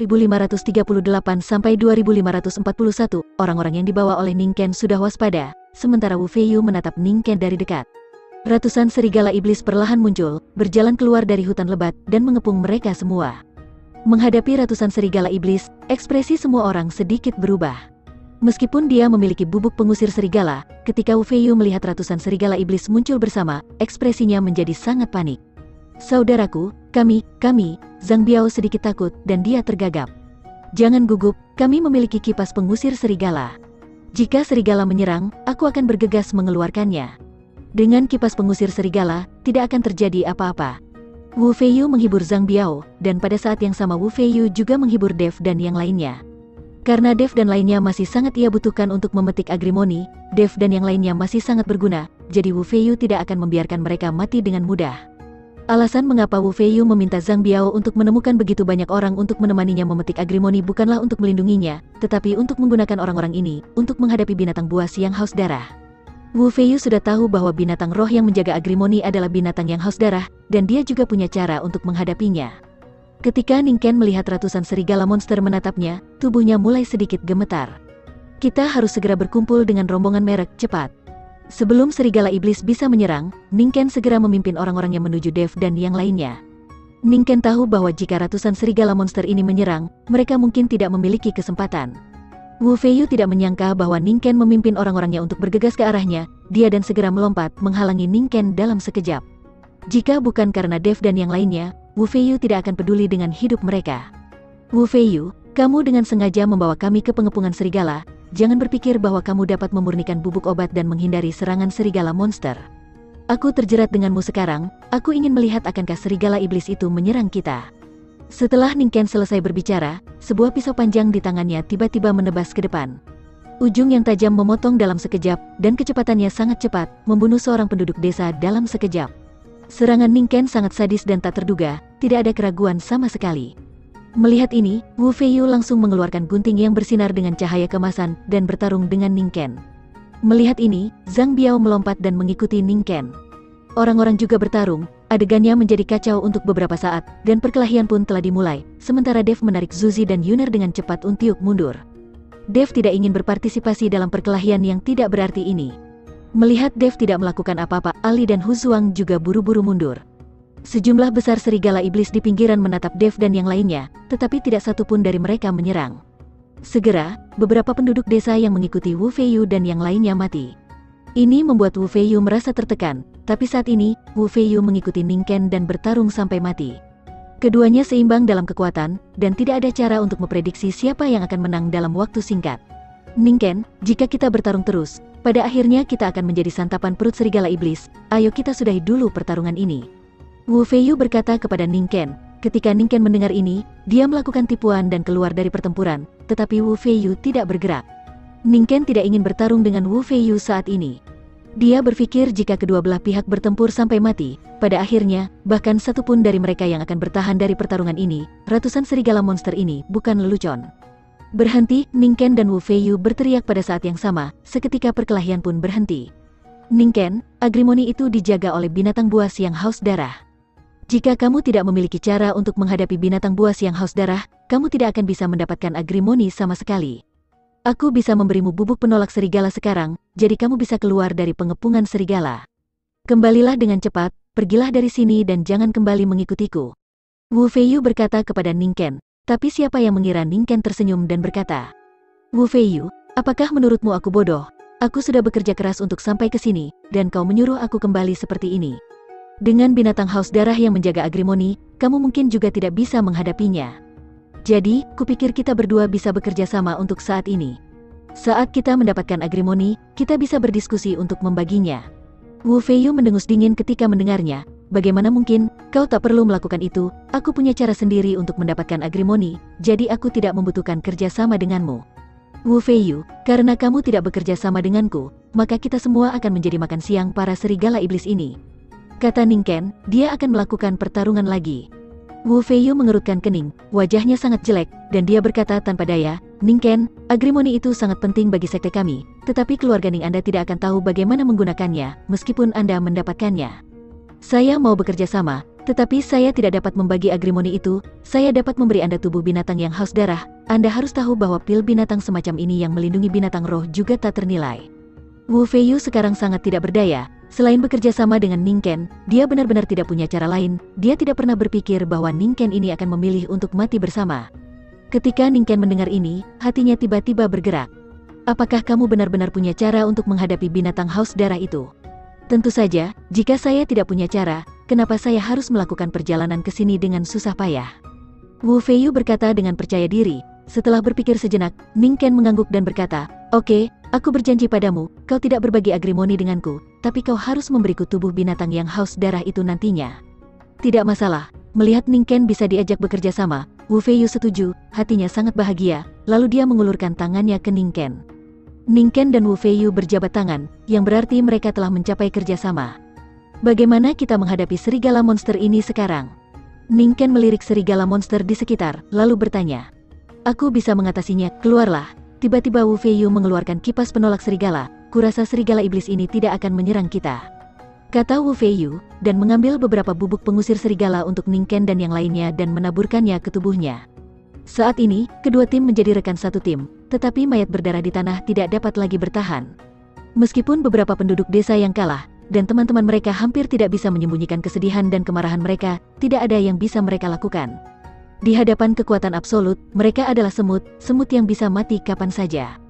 2538 sampai 2541, orang-orang yang dibawa oleh Ning Ken sudah waspada, sementara Wu Feiyu menatap Ning Ken dari dekat. Ratusan serigala iblis perlahan muncul, berjalan keluar dari hutan lebat, dan mengepung mereka semua. Menghadapi ratusan serigala iblis, ekspresi semua orang sedikit berubah. Meskipun dia memiliki bubuk pengusir serigala, ketika Wu Feiyu melihat ratusan serigala iblis muncul bersama, ekspresinya menjadi sangat panik. Saudaraku, kami, Zhang Biao sedikit takut dan dia tergagap. Jangan gugup, kami memiliki kipas pengusir serigala. Jika serigala menyerang, aku akan bergegas mengeluarkannya. Dengan kipas pengusir serigala, tidak akan terjadi apa-apa. Wu Feiyu menghibur Zhang Biao, dan pada saat yang sama Wu Feiyu juga menghibur Dev dan yang lainnya. Karena Dev dan lainnya masih sangat ia butuhkan untuk memetik agrimoni, Dev dan yang lainnya masih sangat berguna, jadi Wu Feiyu tidak akan membiarkan mereka mati dengan mudah. Alasan mengapa Wu Feiyu meminta Zhang Biao untuk menemukan begitu banyak orang untuk menemaninya memetik agrimoni bukanlah untuk melindunginya, tetapi untuk menggunakan orang-orang ini, untuk menghadapi binatang buas yang haus darah. Wu Feiyu sudah tahu bahwa binatang roh yang menjaga agrimoni adalah binatang yang haus darah, dan dia juga punya cara untuk menghadapinya. Ketika Ning Ken melihat ratusan serigala monster menatapnya, tubuhnya mulai sedikit gemetar. Kita harus segera berkumpul dengan rombongan merek, cepat. Sebelum serigala iblis bisa menyerang, Ning Ken segera memimpin orang-orangnya menuju Dev dan yang lainnya. Ning Ken tahu bahwa jika ratusan serigala monster ini menyerang, mereka mungkin tidak memiliki kesempatan. Wu Feiyu tidak menyangka bahwa Ning Ken memimpin orang-orangnya untuk bergegas ke arahnya, dia dan segera melompat menghalangi Ning Ken dalam sekejap. Jika bukan karena Dev dan yang lainnya, Wu Feiyu tidak akan peduli dengan hidup mereka. Wu Feiyu, kamu dengan sengaja membawa kami ke pengepungan serigala. Jangan berpikir bahwa kamu dapat memurnikan bubuk obat dan menghindari serangan serigala monster. Aku terjerat denganmu sekarang, aku ingin melihat akankah serigala iblis itu menyerang kita. Setelah Ning Ken selesai berbicara, sebuah pisau panjang di tangannya tiba-tiba menebas ke depan. Ujung yang tajam memotong dalam sekejap, dan kecepatannya sangat cepat, membunuh seorang penduduk desa dalam sekejap. Serangan Ning Ken sangat sadis dan tak terduga, tidak ada keraguan sama sekali. Melihat ini, Wu Feiyu langsung mengeluarkan gunting yang bersinar dengan cahaya kemasan dan bertarung dengan Ning Ken. Melihat ini, Zhang Biao melompat dan mengikuti Ning Ken. Orang-orang juga bertarung, adegannya menjadi kacau untuk beberapa saat, dan perkelahian pun telah dimulai, sementara Dev menarik Zuzi dan Yuner dengan cepat untiuk mundur. Dev tidak ingin berpartisipasi dalam perkelahian yang tidak berarti ini. Melihat Dev tidak melakukan apa-apa, Ali dan Hu Zuang juga buru-buru mundur. Sejumlah besar serigala iblis di pinggiran menatap Dev dan yang lainnya, tetapi tidak satu pun dari mereka menyerang. Segera, beberapa penduduk desa yang mengikuti Wu Feiyu dan yang lainnya mati. Ini membuat Wu Feiyu merasa tertekan, tapi saat ini, Wu Feiyu mengikuti Ning Ken dan bertarung sampai mati. Keduanya seimbang dalam kekuatan, dan tidak ada cara untuk memprediksi siapa yang akan menang dalam waktu singkat. Ning Ken, jika kita bertarung terus, pada akhirnya kita akan menjadi santapan perut serigala iblis, ayo kita sudahi dulu pertarungan ini. Wu Feiyu berkata kepada Ning Ken. Ketika Ning Ken mendengar ini, dia melakukan tipuan dan keluar dari pertempuran, tetapi Wu Feiyu tidak bergerak. Ning Ken tidak ingin bertarung dengan Wu Feiyu saat ini. Dia berpikir jika kedua belah pihak bertempur sampai mati, pada akhirnya, bahkan satu pun dari mereka yang akan bertahan dari pertarungan ini, ratusan serigala monster ini bukan lelucon. Berhenti, Ning Ken dan Wu Feiyu berteriak pada saat yang sama, seketika perkelahian pun berhenti. Ning Ken, agrimoni itu dijaga oleh binatang buas yang haus darah. Jika kamu tidak memiliki cara untuk menghadapi binatang buas yang haus darah, kamu tidak akan bisa mendapatkan agrimoni sama sekali. Aku bisa memberimu bubuk penolak serigala sekarang, jadi kamu bisa keluar dari pengepungan serigala. Kembalilah dengan cepat, pergilah dari sini dan jangan kembali mengikutiku. Wu Feiyu berkata kepada Ning Ken, tapi siapa yang mengira Ning Ken tersenyum dan berkata, Wu Feiyu, apakah menurutmu aku bodoh? Aku sudah bekerja keras untuk sampai ke sini, dan kau menyuruh aku kembali seperti ini. Dengan binatang haus darah yang menjaga agrimoni, kamu mungkin juga tidak bisa menghadapinya. Jadi, kupikir kita berdua bisa bekerja sama untuk saat ini. Saat kita mendapatkan agrimoni, kita bisa berdiskusi untuk membaginya. Wu Feiyu mendengus dingin ketika mendengarnya. Bagaimana mungkin, kau tak perlu melakukan itu, aku punya cara sendiri untuk mendapatkan agrimoni, jadi aku tidak membutuhkan kerja sama denganmu. Wu Feiyu, karena kamu tidak bekerja sama denganku, maka kita semua akan menjadi makan siang para serigala iblis ini. Kata Ning Ken, dia akan melakukan pertarungan lagi. Wu Feiyu mengerutkan kening, wajahnya sangat jelek, dan dia berkata tanpa daya, Ning Ken, agrimoni itu sangat penting bagi sekte kami, tetapi keluarga Ning Anda tidak akan tahu bagaimana menggunakannya, meskipun Anda mendapatkannya. Saya mau bekerja sama, Tetapi saya tidak dapat membagi agrimoni itu, saya dapat memberi Anda tubuh binatang yang haus darah. Anda harus tahu bahwa pil binatang semacam ini yang melindungi binatang roh juga tak ternilai. Wu Feiyu sekarang sangat tidak berdaya. Selain bekerja sama dengan Ning Ken, dia benar-benar tidak punya cara lain. Dia tidak pernah berpikir bahwa Ning Ken ini akan memilih untuk mati bersama. Ketika Ning Ken mendengar ini, hatinya tiba-tiba bergerak. Apakah kamu benar-benar punya cara untuk menghadapi binatang haus darah itu? Tentu saja, jika saya tidak punya cara, kenapa saya harus melakukan perjalanan ke sini dengan susah payah? Wu Feiyu berkata dengan percaya diri. Setelah berpikir sejenak, Ning Ken mengangguk dan berkata, "Oke, aku berjanji padamu, kau tidak berbagi agrimoni denganku, tapi kau harus memberiku tubuh binatang yang haus darah itu nantinya." Tidak masalah, melihat Ning Ken bisa diajak bekerja sama, Wu Feiyu setuju, hatinya sangat bahagia, lalu dia mengulurkan tangannya ke Ning Ken. Ning Ken dan Wu Feiyu berjabat tangan, yang berarti mereka telah mencapai kerjasama. Bagaimana kita menghadapi serigala monster ini sekarang? Ning Ken melirik serigala monster di sekitar, lalu bertanya. Aku bisa mengatasinya, keluarlah. Tiba-tiba Wu Feiyu mengeluarkan kipas penolak serigala, kurasa serigala iblis ini tidak akan menyerang kita. Kata Wu Feiyu, dan mengambil beberapa bubuk pengusir serigala untuk Ning Ken dan yang lainnya dan menaburkannya ke tubuhnya. Saat ini, kedua tim menjadi rekan satu tim, tetapi mayat berdarah di tanah tidak dapat lagi bertahan. Meskipun beberapa penduduk desa yang kalah, dan teman-teman mereka hampir tidak bisa menyembunyikan kesedihan dan kemarahan mereka, tidak ada yang bisa mereka lakukan. Di hadapan kekuatan absolut, mereka adalah semut, semut yang bisa mati kapan saja.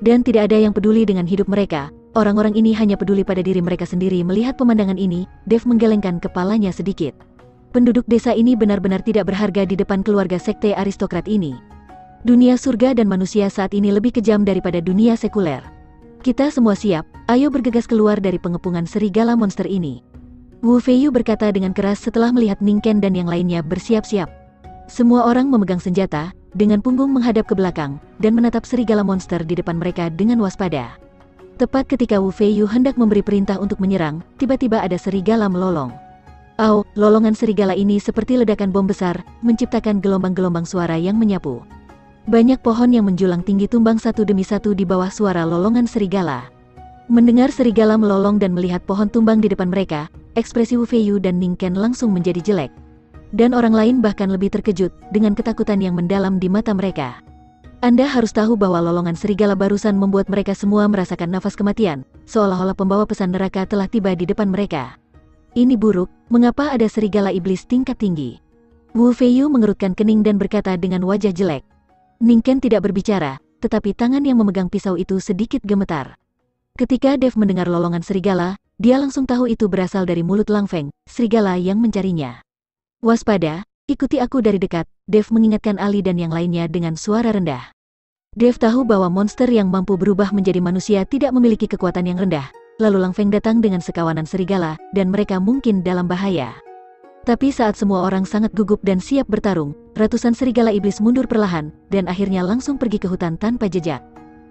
Dan tidak ada yang peduli dengan hidup mereka, orang-orang ini hanya peduli pada diri mereka sendiri. Melihat pemandangan ini, Dev menggelengkan kepalanya sedikit. Penduduk desa ini benar-benar tidak berharga di depan keluarga sekte aristokrat ini. Dunia surga dan manusia saat ini lebih kejam daripada dunia sekuler. Kita semua siap, ayo bergegas keluar dari pengepungan serigala monster ini. Wu Feiyu berkata dengan keras setelah melihat Ning Ken dan yang lainnya bersiap-siap. Semua orang memegang senjata, dengan punggung menghadap ke belakang, dan menatap serigala monster di depan mereka dengan waspada. Tepat ketika Wu Feiyu hendak memberi perintah untuk menyerang, tiba-tiba ada serigala melolong. Au, lolongan serigala ini seperti ledakan bom besar, menciptakan gelombang-gelombang suara yang menyapu. Banyak pohon yang menjulang tinggi tumbang satu demi satu di bawah suara lolongan serigala. Mendengar serigala melolong dan melihat pohon tumbang di depan mereka, ekspresi Wu Feiyu dan Ning Ken langsung menjadi jelek. Dan orang lain bahkan lebih terkejut, dengan ketakutan yang mendalam di mata mereka. Anda harus tahu bahwa lolongan serigala barusan membuat mereka semua merasakan nafas kematian, seolah-olah pembawa pesan neraka telah tiba di depan mereka. Ini buruk, mengapa ada serigala iblis tingkat tinggi? Wu Feiyu mengerutkan kening dan berkata dengan wajah jelek. Ning Ken tidak berbicara, tetapi tangan yang memegang pisau itu sedikit gemetar. Ketika Dev mendengar lolongan serigala, dia langsung tahu itu berasal dari mulut Lang Feng, serigala yang mencarinya. Waspada, ikuti aku dari dekat, Dev mengingatkan Ali dan yang lainnya dengan suara rendah. Dev tahu bahwa monster yang mampu berubah menjadi manusia tidak memiliki kekuatan yang rendah, lalu Lang Feng datang dengan sekawanan serigala, dan mereka mungkin dalam bahaya. Tapi saat semua orang sangat gugup dan siap bertarung, ratusan serigala iblis mundur perlahan, dan akhirnya langsung pergi ke hutan tanpa jejak.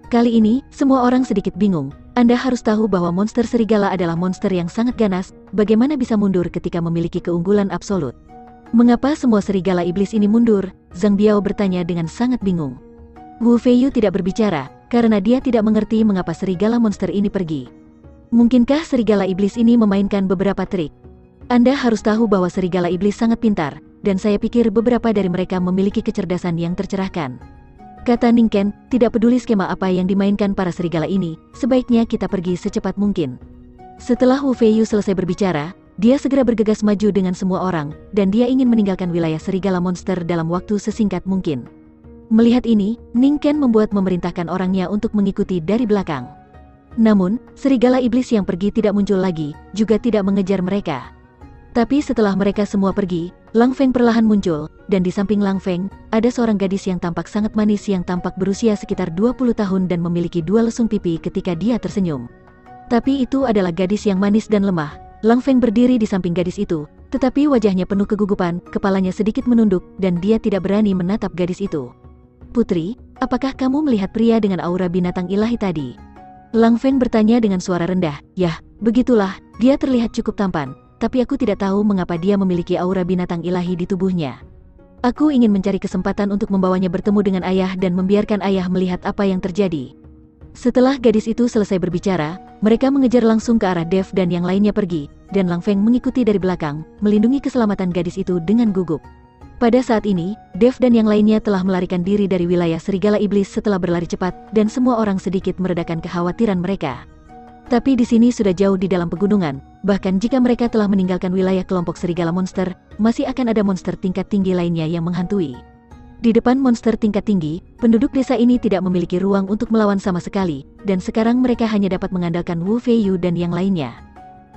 Kali ini, semua orang sedikit bingung. Anda harus tahu bahwa monster serigala adalah monster yang sangat ganas, bagaimana bisa mundur ketika memiliki keunggulan absolut? Mengapa semua serigala iblis ini mundur? Zhang Biao bertanya dengan sangat bingung. Wu Feiyu tidak berbicara, karena dia tidak mengerti mengapa serigala monster ini pergi. Mungkinkah serigala iblis ini memainkan beberapa trik? Anda harus tahu bahwa serigala iblis sangat pintar, dan saya pikir beberapa dari mereka memiliki kecerdasan yang tercerahkan. Kata Ning Ken, tidak peduli skema apa yang dimainkan para serigala ini, sebaiknya kita pergi secepat mungkin. Setelah Wu Feiyu selesai berbicara, dia segera bergegas maju dengan semua orang, dan dia ingin meninggalkan wilayah serigala monster dalam waktu sesingkat mungkin. Melihat ini, Ning Ken memerintahkan orangnya untuk mengikuti dari belakang. Namun, serigala iblis yang pergi tidak muncul lagi, juga tidak mengejar mereka. Tapi setelah mereka semua pergi, Lang Feng perlahan muncul, dan di samping Lang Feng, ada seorang gadis yang tampak sangat manis yang tampak berusia sekitar 20 tahun dan memiliki dua lesung pipi ketika dia tersenyum. Tapi itu adalah gadis yang manis dan lemah. Lang Feng berdiri di samping gadis itu, tetapi wajahnya penuh kegugupan, kepalanya sedikit menunduk, dan dia tidak berani menatap gadis itu. Putri, apakah kamu melihat pria dengan aura binatang ilahi tadi? Lang Feng bertanya dengan suara rendah. Yah, begitulah, dia terlihat cukup tampan, tapi aku tidak tahu mengapa dia memiliki aura binatang ilahi di tubuhnya. Aku ingin mencari kesempatan untuk membawanya bertemu dengan ayah dan membiarkan ayah melihat apa yang terjadi. Setelah gadis itu selesai berbicara, mereka mengejar langsung ke arah Dev dan yang lainnya pergi, dan Lang Feng mengikuti dari belakang, melindungi keselamatan gadis itu dengan gugup. Pada saat ini, Dev dan yang lainnya telah melarikan diri dari wilayah Serigala Iblis setelah berlari cepat, dan semua orang sedikit meredakan kekhawatiran mereka. Tapi di sini sudah jauh di dalam pegunungan, bahkan jika mereka telah meninggalkan wilayah kelompok serigala monster, masih akan ada monster tingkat tinggi lainnya yang menghantui. Di depan monster tingkat tinggi, penduduk desa ini tidak memiliki ruang untuk melawan sama sekali, dan sekarang mereka hanya dapat mengandalkan Wu Feiyu dan yang lainnya.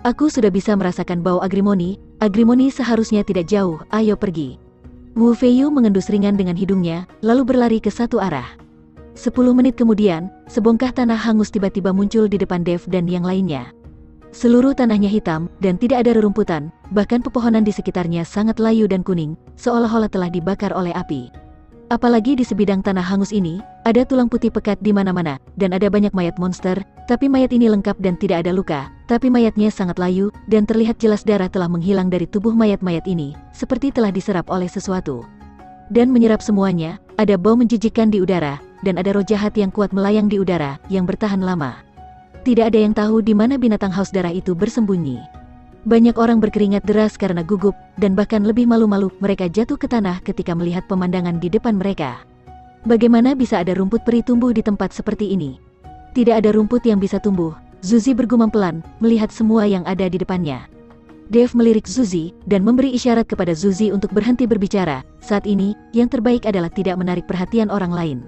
Aku sudah bisa merasakan bau agrimoni seharusnya tidak jauh, ayo pergi. Wu Feiyu mengendus ringan dengan hidungnya, lalu berlari ke satu arah. 10 menit kemudian, sebongkah tanah hangus tiba-tiba muncul di depan Dev dan yang lainnya. Seluruh tanahnya hitam, dan tidak ada rerumputan, bahkan pepohonan di sekitarnya sangat layu dan kuning, seolah-olah telah dibakar oleh api. Apalagi di sebidang tanah hangus ini, ada tulang putih pekat di mana-mana, dan ada banyak mayat monster, tapi mayat ini lengkap dan tidak ada luka, tapi mayatnya sangat layu, dan terlihat jelas darah telah menghilang dari tubuh mayat-mayat ini, seperti telah diserap oleh sesuatu. Dan menyerap semuanya, ada bau menjijikkan di udara, dan ada roh jahat yang kuat melayang di udara, yang bertahan lama. Tidak ada yang tahu di mana binatang haus darah itu bersembunyi. Banyak orang berkeringat deras karena gugup, dan bahkan lebih malu-malu mereka jatuh ke tanah ketika melihat pemandangan di depan mereka. Bagaimana bisa ada rumput peri tumbuh di tempat seperti ini? Tidak ada rumput yang bisa tumbuh, Zuzi bergumam pelan, melihat semua yang ada di depannya. Dev melirik Zuzi, dan memberi isyarat kepada Zuzi untuk berhenti berbicara. Saat ini, yang terbaik adalah tidak menarik perhatian orang lain.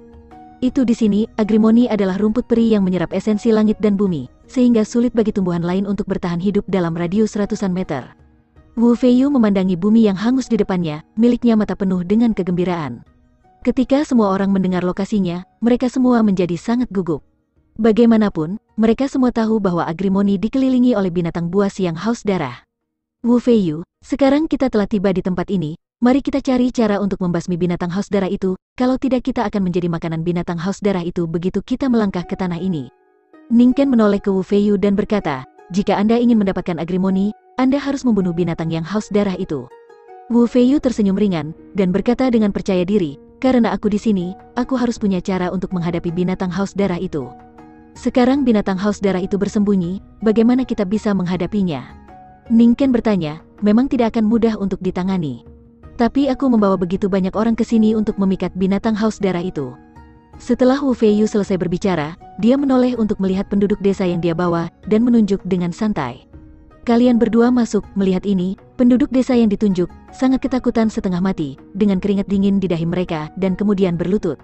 Itu di sini, agrimoni adalah rumput peri yang menyerap esensi langit dan bumi, sehingga sulit bagi tumbuhan lain untuk bertahan hidup dalam radius ratusan meter. Wu Feiyu memandangi bumi yang hangus di depannya, miliknya mata penuh dengan kegembiraan. Ketika semua orang mendengar lokasinya, mereka semua menjadi sangat gugup. Bagaimanapun, mereka semua tahu bahwa agrimoni dikelilingi oleh binatang buas yang haus darah. Wu Feiyu, sekarang kita telah tiba di tempat ini, mari kita cari cara untuk membasmi binatang haus darah itu, kalau tidak kita akan menjadi makanan binatang haus darah itu begitu kita melangkah ke tanah ini. Ning Ken menoleh ke Wu Feiyu dan berkata, jika Anda ingin mendapatkan agrimoni, Anda harus membunuh binatang yang haus darah itu. Wu Feiyu tersenyum ringan, dan berkata dengan percaya diri, karena aku di sini, aku harus punya cara untuk menghadapi binatang haus darah itu. Sekarang binatang haus darah itu bersembunyi, bagaimana kita bisa menghadapinya? Ning Ken bertanya, memang tidak akan mudah untuk ditangani. Tapi aku membawa begitu banyak orang ke sini untuk memikat binatang haus darah itu. Setelah Wu Feiyu selesai berbicara, dia menoleh untuk melihat penduduk desa yang dia bawa, dan menunjuk dengan santai. Kalian berdua masuk, melihat ini, penduduk desa yang ditunjuk, sangat ketakutan setengah mati, dengan keringat dingin di dahi mereka, dan kemudian berlutut.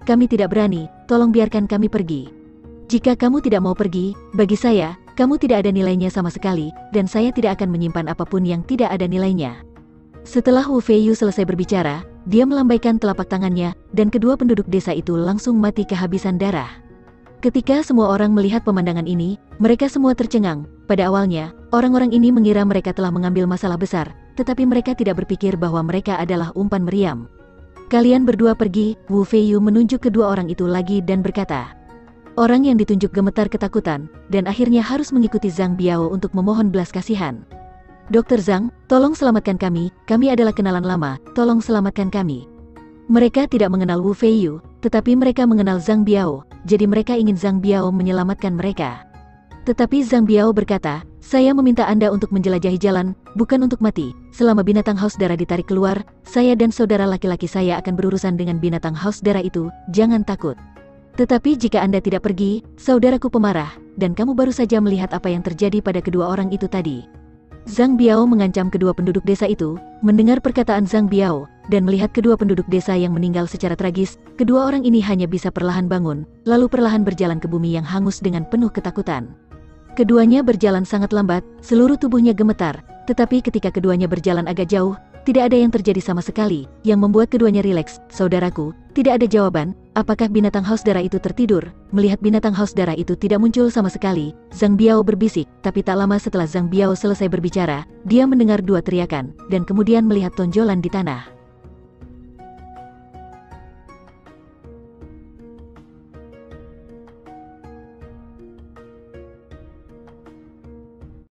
Kami tidak berani, tolong biarkan kami pergi. Jika kamu tidak mau pergi, bagi saya, kamu tidak ada nilainya sama sekali, dan saya tidak akan menyimpan apapun yang tidak ada nilainya. Setelah Wu Feiyu selesai berbicara, dia melambaikan telapak tangannya, dan kedua penduduk desa itu langsung mati kehabisan darah. Ketika semua orang melihat pemandangan ini, mereka semua tercengang. Pada awalnya, orang-orang ini mengira mereka telah mengambil masalah besar, tetapi mereka tidak berpikir bahwa mereka adalah umpan meriam. Kalian berdua pergi, Wu Feiyu menunjuk kedua orang itu lagi dan berkata. Orang yang ditunjuk gemetar ketakutan, dan akhirnya harus mengikuti Zhang Biao untuk memohon belas kasihan. Dr. Zhang, tolong selamatkan kami adalah kenalan lama, tolong selamatkan kami. Mereka tidak mengenal Wu Feiyu, tetapi mereka mengenal Zhang Biao, jadi mereka ingin Zhang Biao menyelamatkan mereka. Tetapi Zhang Biao berkata, saya meminta Anda untuk menjelajahi jalan, bukan untuk mati. Selama binatang haus darah ditarik keluar, saya dan saudara laki-laki saya akan berurusan dengan binatang haus darah itu, jangan takut. Tetapi jika Anda tidak pergi, saudaraku pemarah, dan kamu baru saja melihat apa yang terjadi pada kedua orang itu tadi. Zhang Biao mengancam kedua penduduk desa itu. Mendengar perkataan Zhang Biao, dan melihat kedua penduduk desa yang meninggal secara tragis, kedua orang ini hanya bisa perlahan bangun, lalu perlahan berjalan ke bumi yang hangus dengan penuh ketakutan. Keduanya berjalan sangat lambat, seluruh tubuhnya gemetar, tetapi ketika keduanya berjalan agak jauh, tidak ada yang terjadi sama sekali, yang membuat keduanya rileks. Saudaraku, tidak ada jawaban, apakah binatang haus darah itu tertidur? Melihat binatang haus darah itu tidak muncul sama sekali, Zhang Biao berbisik, tapi tak lama setelah Zhang Biao selesai berbicara, dia mendengar dua teriakan, dan kemudian melihat tonjolan di tanah.